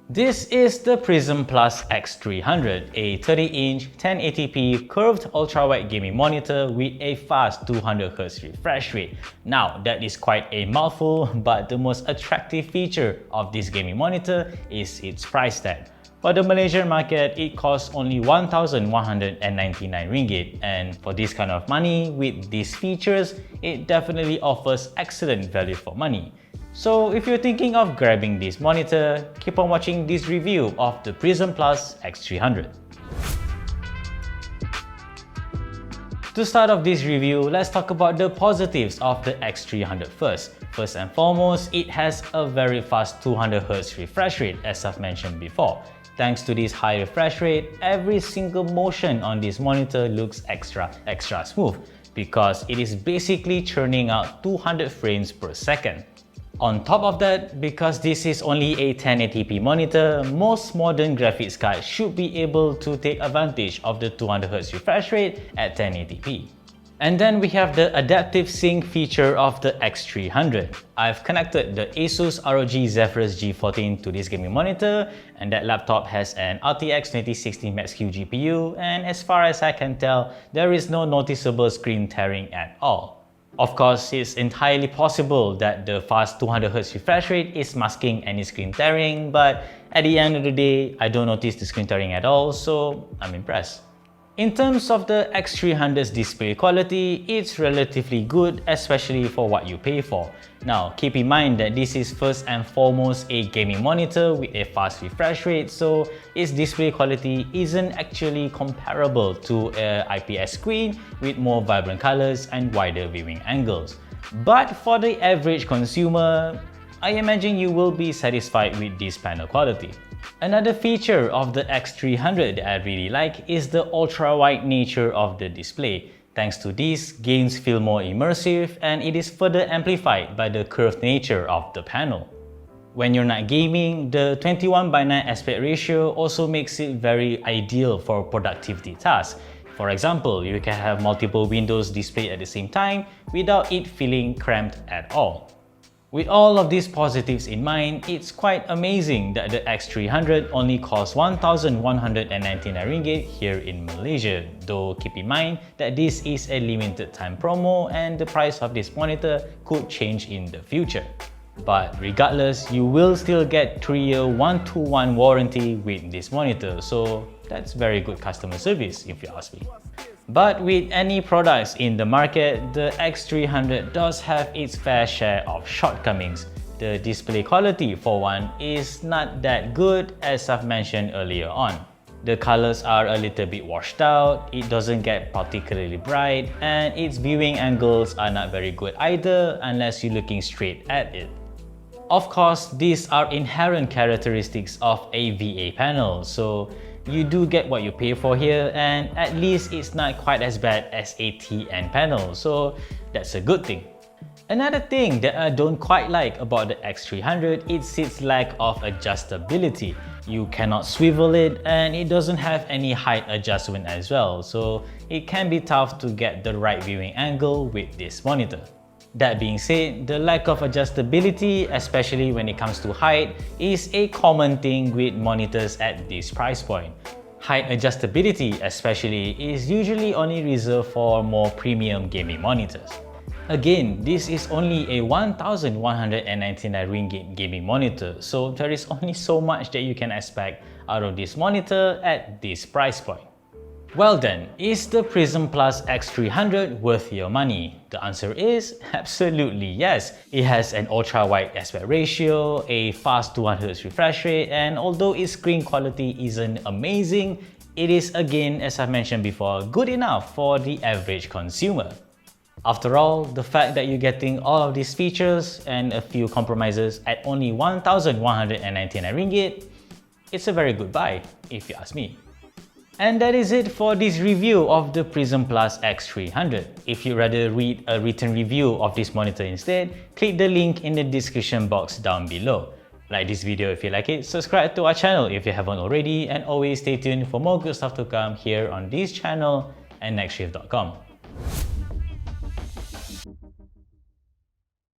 This is the PRISM X300, a 30-inch 1080p curved ultra-wide gaming monitor with a fast 200Hz refresh rate. Now, that is quite a mouthful, but the most attractive feature of this gaming monitor is its price tag. For the Malaysian market, it costs only 1,199 ringgit, and for this kind of money, with these features, it definitely offers excellent value for money. So if you're thinking of grabbing this monitor, keep on watching this review of the PRISM X300. To start off this review, let's talk about the positives of the X300 first. First and foremost, it has a very fast 200Hz refresh rate, as I've mentioned before. Thanks to this high refresh rate, every single motion on this monitor looks extra smooth because it is basically churning out 200 frames per second. On top of that, because this is only a 1080p monitor, most modern graphics cards should be able to take advantage of the 200Hz refresh rate at 1080p. And then we have the adaptive sync feature of the X300. I've connected the Asus ROG Zephyrus G14 to this gaming monitor, and that laptop has an RTX 2060 Max-Q GPU, and as far as I can tell, there is no noticeable screen tearing at all. Of course, it's entirely possible that the fast 200Hz refresh rate is masking any screen tearing, but at the end of the day, I don't notice the screen tearing at all, so I'm impressed. In terms of the X300's display quality, it's relatively good, especially for what you pay for. Now, keep in mind that this is first and foremost a gaming monitor with a fast refresh rate, so its display quality isn't actually comparable to an IPS screen with more vibrant colors and wider viewing angles. But for the average consumer, I imagine you will be satisfied with this panel quality. Another feature of the X300 that I really like is the ultra-wide nature of the display. Thanks to this, games feel more immersive, and it is further amplified by the curved nature of the panel. When you're not gaming, the 21:9 aspect ratio also makes it very ideal for productivity tasks. For example, you can have multiple windows displayed at the same time without it feeling cramped at all. With all of these positives in mind, it's quite amazing that the X300 only costs 1,199 ringgit here in Malaysia, though keep in mind that this is a limited time promo and the price of this monitor could change in the future. But regardless, you will still get 3-year 1-to-1 warranty with this monitor, so that's very good customer service if you ask me. But with any products in the market, the X300 does have its fair share of shortcomings. The display quality, for one, is not that good, as I've mentioned earlier on. The colors are a little bit washed out, it doesn't get particularly bright, and its viewing angles are not very good either unless you're looking straight at it. Of course, these are inherent characteristics of a VA panel, so you do get what you pay for here, and at least it's not quite as bad as a TN panel, so that's a good thing. Another thing that I don't quite like about the X300 is its lack of adjustability. You cannot swivel it, and it doesn't have any height adjustment as well, so it can be tough to get the right viewing angle with this monitor. That being said, the lack of adjustability, especially when it comes to height, is a common thing with monitors at this price point. Height adjustability especially is usually only reserved for more premium gaming monitors. Again, this is only a 1,199 ringgit gaming monitor, so there is only so much that you can expect out of this monitor at this price point. Well then, is the PRISM X300 worth your money? The answer is absolutely yes. It has an ultra-wide aspect ratio, a fast 200Hz refresh rate, and although its screen quality isn't amazing, it is again, as I mentioned before, good enough for the average consumer. After all, the fact that you're getting all of these features and a few compromises at only 1,199 ringgit, it's a very good buy, if you ask me. And that is it for this review of the PRISM X300. If you'd rather read a written review of this monitor instead, click the link in the description box down below. Like this video if you like it, subscribe to our channel if you haven't already, and always stay tuned for more good stuff to come here on this channel and nextshift.com.